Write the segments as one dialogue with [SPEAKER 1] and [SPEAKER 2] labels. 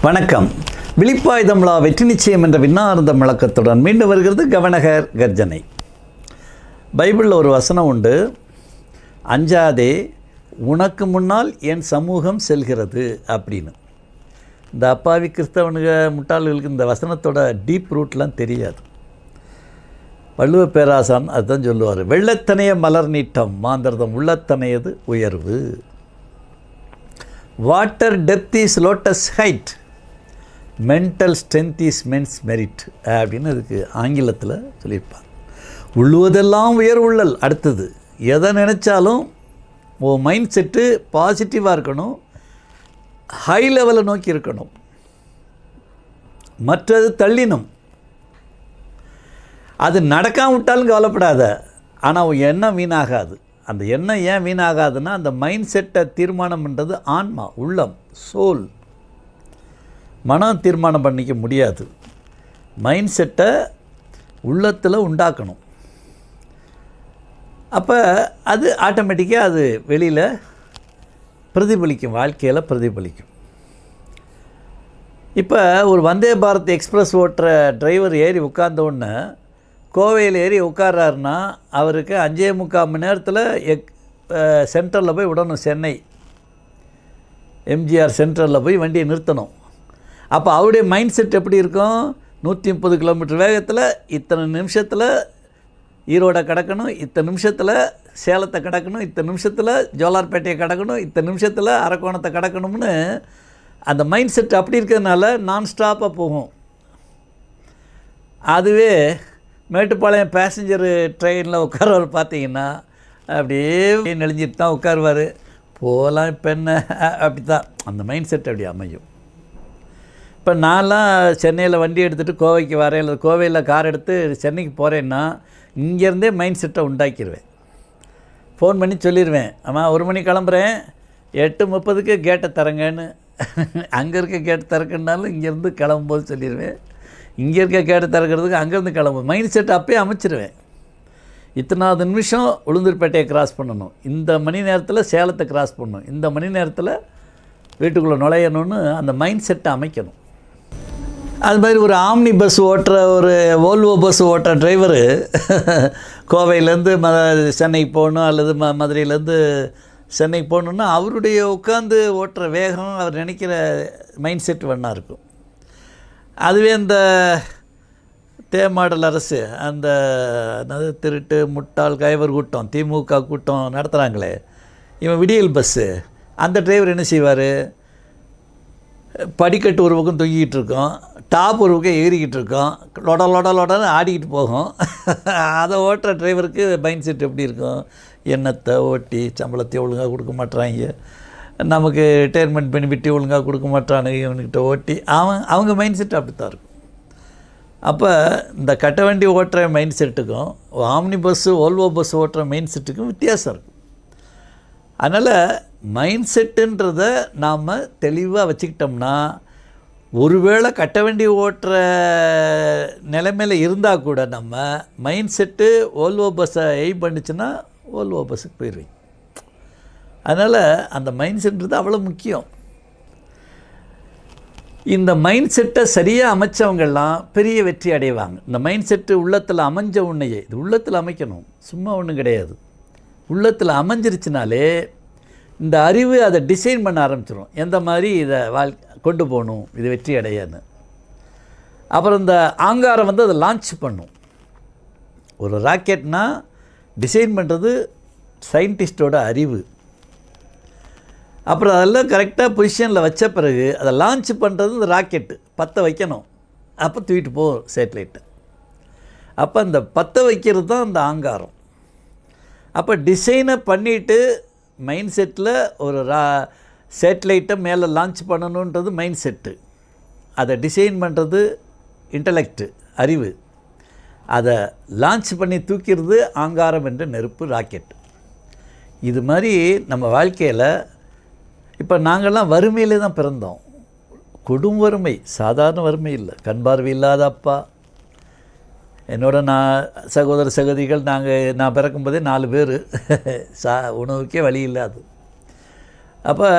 [SPEAKER 1] வணக்கம். விழிப்பாயுதம்லா வெற்றி நிச்சயம் என்ற விண்ணார்ந்த முழக்கத்துடன் மீண்டும் வருகிறது கவனகர் கர்ஜனை. பைபிளில் ஒரு வசனம் உண்டு, அஞ்சாதே உனக்கு முன்னால் என் சமூகம் செல்கிறது அப்படின்னு. இந்த அப்பாவி கிறிஸ்தவனுங்க முட்டாள்களுக்கு இந்த வசனத்தோட டீப் ரூட்லாம் தெரியாது. வள்ளுவ பேராசான் அதுதான் சொல்லுவார், வெள்ளத்தனைய மலர் நீட்டம் மாந்தர்தம் உள்ளத்தனையது உயர்வு. Water depth is lotus height, mental strength is men's merit அப்படின்னு அதுக்கு ஆங்கிலத்தில் சொல்லியிருப்பாங்க. உள்ளுவதெல்லாம் உயர் உள்ளல். அடுத்தது எதை நினச்சாலும் மைண்ட் செட்டு பாசிட்டிவாக இருக்கணும், ஹை லெவலை நோக்கி இருக்கணும். மற்றது தள்ளினும் அது நடக்காம விட்டாலும் கவலைப்படாத, ஆனால் உன் எண்ணம் வீணாகாது. அந்த எண்ணம் ஏன் வீணாகாதுன்னா, அந்த மைண்ட் செட்டை தீர்மானம் பண்ணுறது ஆன்மா, உள்ளம், சோல். மனம் தீர்மானம் பண்ணிக்க முடியாது. மைண்ட் செட்டை உள்ளத்தில் உண்டாக்கணும். அப்போ அது ஆட்டோமேட்டிக்காக அது வெளியில் பிரதிபலிக்கும், வாழ்க்கையில் பிரதிபலிக்கும். இப்போ ஒரு வந்தே பாரத் எக்ஸ்பிரஸ் ஓட்டுற டிரைவர் ஏறி உட்கார்ந்த உடனே கோவையில் ஏறி உட்கார்றாருன்னா அவருக்கு 5.25 மணி நேரத்தில் சென்ட்ரலில் போய் விடணும். சென்னை எம்ஜிஆர் சென்ட்ரலில் போய் வண்டியை நிறுத்தணும். அப்போ அவருடைய மைண்ட் செட் எப்படி இருக்கும்? 130 கிலோமீட்டர் வேகத்தில் இத்தனை நிமிஷத்தில் ஈரோடை கடக்கணும், இத்தனை நிமிஷத்தில் சேலத்தை கடக்கணும், இத்தனை நிமிஷத்தில் ஜோலார்பேட்டையை கடக்கணும், இத்தனை நிமிஷத்தில் அரக்கோணத்தை கடக்கணும்னு அந்த மைண்ட் செட் அப்படி இருக்கிறதுனால நான் ஸ்டாப்பாக போகும். அதுவே மேட்டுப்பாளையம் பேசஞ்சரு ட்ரெயினில் உட்கார்வார் பார்த்தீங்கன்னா அப்படியே நெளிஞ்சிட்டு தான் உட்காருவார். போகலாம் இப்போ என்ன, அப்படி தான் அந்த மைண்ட் செட் அப்படி அமையும். இப்போ நான்லாம் சென்னையில் வண்டி எடுத்துகிட்டு கோவைக்கு வரேன், இல்லை கோவையில் கார் எடுத்து சென்னைக்கு போகிறேன்னா இங்கேருந்தே மைண்ட் செட்டை உண்டாக்கிடுவேன். ஃபோன் பண்ணி சொல்லிடுவேன், ஆமாம் 1 மணி கிளம்புறேன், 8:30க்கு கேட்டை தரங்கன்னு. அங்கே இருக்க கேட்டை திறக்குன்னாலும் இங்கேருந்து கிளம்பும்போது சொல்லிடுவேன். இங்கே இருக்க கேட்டை திறக்கிறதுக்கு அங்கேருந்து கிளம்பும். மைண்ட் செட்டை அப்போயே அமைச்சிருவேன். இத்தனாவது நிமிஷம் உளுந்தூர்பேட்டையை கிராஸ் பண்ணணும், இந்த மணி நேரத்தில் சேலத்தை கிராஸ் பண்ணணும், இந்த மணி நேரத்தில் வீட்டுக்குள்ளே நுழையணும்னு அந்த மைண்ட் செட்டை அமைக்கணும். அது மாதிரி ஒரு ஆம்னி பஸ் ஓட்டுற, ஒரு ஓல்வோ பஸ் ஓட்டுற டிரைவரு கோவையிலேருந்து சென்னைக்கு போகணும் அல்லது மதுரையிலேருந்து சென்னைக்கு போகணுன்னா அவருடைய உட்காந்து ஓட்டுற வேகம், அவர் நினைக்கிற மைண்ட் செட் வேணா இருக்கும். அதுவே இந்த தேமாடல் அரசு அந்த திருட்டு முட்டாள் கைவர் கூட்டம், திமுக கூட்டம் நடத்துகிறாங்களே, இவன் விடியல் பஸ்ஸு, அந்த டிரைவர் என்ன செய்வார்? படிக்கட்டு ஒரு பக்கம் தொங்கிக்கிட்டு இருக்கோம், டாப் ஒரு பக்கம் ஏறிக்கிட்டு இருக்கோம், லொடன்னு ஆடிக்கிட்டு போகும். அதை ஓட்டுற டிரைவருக்கு மைண்ட் செட் எப்படி இருக்கும்? எண்ணத்தை ஓட்டி சம்பளத்தை ஒழுங்காக கொடுக்க மாட்டுறாங்க, நமக்கு ரிட்டையர்மெண்ட் பெனிஃபிட்டு ஒழுங்காக கொடுக்க மாட்டானுங்க, இவன்கிட்ட ஓட்டி அவங்க மைண்ட் செட் அப்படி தான் இருக்கும். அப்போ இந்த கட்ட வண்டி ஓட்டுற மைண்ட் செட்டுக்கும் ஆம்னி பஸ்ஸு ஓல்வோ பஸ் ஓட்டுற மைண்ட் செட்டுக்கும் வித்தியாசம் இருக்கும். அதனால் மைண்ட் செட்டுன்றதை நாம் தெளிவாக வச்சுக்கிட்டோம்னா, ஒருவேளை கட்ட வண்டி ஓட்டுற நிலைமையில் இருந்தால் கூட நம்ம மைண்ட் செட்டு ஓல்வோ பஸ்ஸை எய்ம் பண்ணிச்சுன்னா ஓல்வோ பஸ்ஸுக்கு போயிடுவீங்க. அதனால் அந்த மைண்ட் செட்டுன்றது அவ்வளோ முக்கியம். இந்த மைண்ட் செட்டை சரியாக அமைச்சவங்கள்லாம் பெரிய வெற்றி அடைவாங்க. இந்த மைண்ட் செட்டு உள்ளத்தில் அமைஞ்ச உன்னையே, இது உள்ளத்தில் அமைக்கணும், சும்மா ஒன்றும் கிடையாது. உள்ளத்தில் அமைஞ்சிருச்சுனாலே இந்த அறிவு அதை டிசைன் பண்ண ஆரம்பிச்சிடும், எந்த மாதிரி இதை கொண்டு போகணும், இது வெற்றி அடையான்னு. அப்புறம் இந்த ஆங்காரம் அதை லான்ச் பண்ணும். ஒரு ராக்கெட்னால் டிசைன் பண்ணுறது சயின்டிஸ்டோட அறிவு. அப்புறம் அதெல்லாம் கரெக்டாக பொசிஷனில் வச்ச பிறகு அதை லான்ச் பண்ணுறது இந்த ராக்கெட்டு பற்ற வைக்கணும், அப்போ தூக்கிட்டு போகும் சேட்டலைட்டை. அப்போ அந்த பற்ற வைக்கிறது தான் அந்த ஆங்காரம். அப்போ டிசைனை பண்ணிவிட்டு மைண்ட் செட்டில் ஒரு சேட்டலைட்டை மேலே லான்ச் பண்ணணுன்றது மைண்ட் செட்டு, அதை டிசைன் பண்ணுறது இன்டலெக்டு, அறிவு, அதை லான்ச் பண்ணி தூக்கிறது ஆங்காரம் என்ற நெருப்பு, ராக்கெட். இது மாதிரி நம்ம வாழ்க்கையில் இப்போ நாங்கள்லாம் வறுமையிலே தான் பிறந்தோம். கொடும் வறுமை, சாதாரண வறுமை இல்லை. கண் பார்வை இல்லாத அப்பா, என்னோட சகோதர சகோதரிகள், நான் பிறக்கும்போதே 4 பேர், உணவுக்கே வழி இல்லாது. அப்போ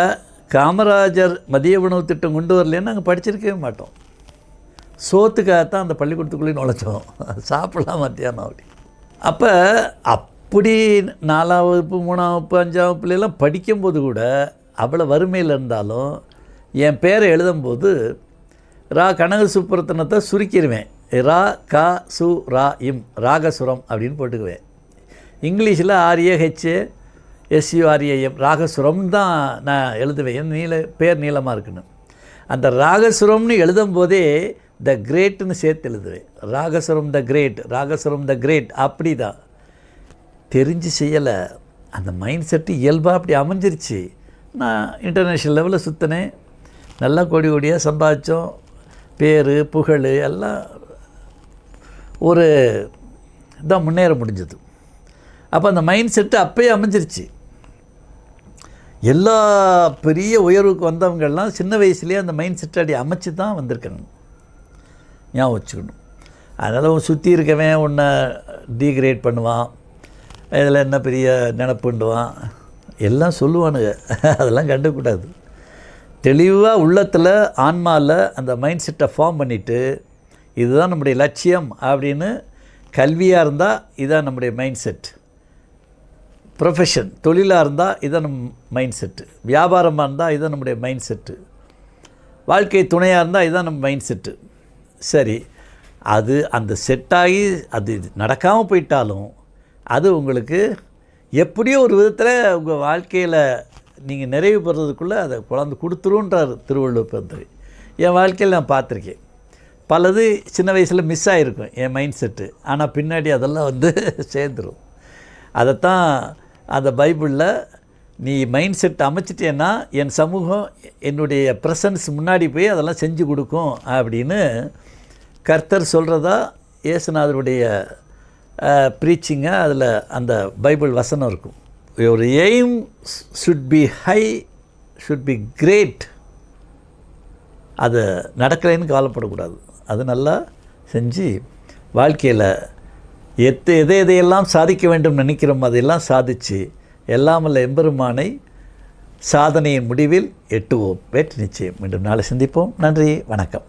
[SPEAKER 1] காமராஜர் மதிய உணவு திட்டம் கொண்டு வரலன்னு நாங்கள் படிச்சிருக்கவே மாட்டோம். சோத்துக்காகத்தான் அந்த பள்ளிக்கூடத்துக்குள்ளேயும் நுழைச்சோம். சாப்பிடலாம் மத்தியானம் அப்படி. அப்போ அப்படி 4ஆம் வகுப்பு 3ஆம் வகுப்பு 5ஆம் வகுப்புலாம் படிக்கும்போது கூட அவ்வளோ வறுமையில் இருந்தாலும் என் பேரை எழுதும்போது ரா கனக சுப்புரத்தனத்தை சுருக்கிடுவேன். ரா க சு ரா இம், ராகசுரம் அப்படின்னு போட்டுக்குவேன். இங்கிலீஷில் RAHSURAM ராகசுரம் தான் நான் எழுதுவேன். பேர் நீளமாக இருக்குன்னு. அந்த ராகசுரம்னு எழுதும்போதே த கிரேட்டுன்னு சேர்த்து எழுதுவேன். ராகசுரம் த கிரேட், ராகசுரம் த கிரேட். அப்படி தான் தெரிஞ்சு செய்யலை. அந்த மைண்ட் செட்டு இயல்பாக அப்படி அமைஞ்சிருச்சு. நான் இன்டர்நேஷ்னல் லெவலில் சுற்றினேன். நல்லா கோடி கோடியாக சம்பாதிச்சோம். பேர் புகழ் எல்லாம் ஒரு இதான் முன்னேற முடிஞ்சது. அப்போ அந்த மைண்ட் செட்டு அப்போயே அமைஞ்சிருச்சு. எல்லா பெரிய உயர்வுக்கு வந்தவங்கள்லாம் சின்ன வயசுலேயே அந்த மைண்ட் செட்டை அப்படி அமைச்சு தான் வந்திருக்காங்க. ஞாபகம் வச்சுக்கணும். அதனால் சுற்றி இருக்கவன் உன்னை டீக்ரேட் பண்ணுவான், இதில் என்ன பெரிய நினப்புண்டுவான், எல்லாம் சொல்லுவானுங்க. அதெல்லாம் கண்டுக்கூடாது. தெளிவாக உள்ளத்தில் ஆன்மாவில் அந்த மைண்ட் செட்டை ஃபார்ம் பண்ணிவிட்டு இதுதான் நம்முடைய லட்சியம் அப்படின்னு. கல்வியாக இருந்தால் இதுதான் நம்முடைய மைண்ட் செட். ப்ரொஃபஷன் தொழிலாக இருந்தால் இதுதான் நம்ம மைண்ட் செட்டு. வியாபாரமாக இருந்தால் இதுதான் நம்முடைய மைண்ட் செட்டு. வாழ்க்கை துணையாக இருந்தால் இதுதான் நம்ம மைண்ட் செட்டு. சரி, அது அந்த செட்டாகி அது நடக்காமல் போயிட்டாலும் அது உங்களுக்கு எப்படியோ ஒரு விதத்தில் உங்கள் வாழ்க்கையில் நீங்கள் நிறைவு பெறதுக்குள்ளே அதை குழந்தை கொடுத்துருன்றார் திருவள்ளுவர் பெருந்தகை. என் வாழ்க்கையில் நான் பார்த்துருக்கேன். பலது சின்ன வயசில் மிஸ் ஆகிருக்கும் என் மைண்ட் செட்டு. ஆனால் பின்னாடி அதெல்லாம் சேர்ந்துடும். அதைத்தான் அந்த பைபிளில் நீ மைண்ட் செட் அமைச்சிட்டேன்னா என் சமூகம் என்னுடைய ப்ரெசன்ஸ் முன்னாடி போய் அதெல்லாம் செஞ்சு கொடுக்கும் அப்படின்னு கர்த்தர் சொல்கிறதா இயேசுநாதருடைய ப்ரீச்சிங்காக அதில் அந்த பைபிள் வசனம் இருக்கும். ஒரு aim should be high, should be great. அது நடக்கலைன்னு கவலைப்படக்கூடாது. அது நல்லா செஞ்சு வாழ்க்கையில் எதையெல்லாம் சாதிக்க வேண்டும் நினைக்கிறோம் அதையெல்லாம் சாதித்து எல்லாமல்ல எம்பெருமானை சாதனையின் முடிவில் எட்டுவோம். வெற்றி நிச்சயம். மீண்டும் நாளை சந்திப்போம். நன்றி, வணக்கம்.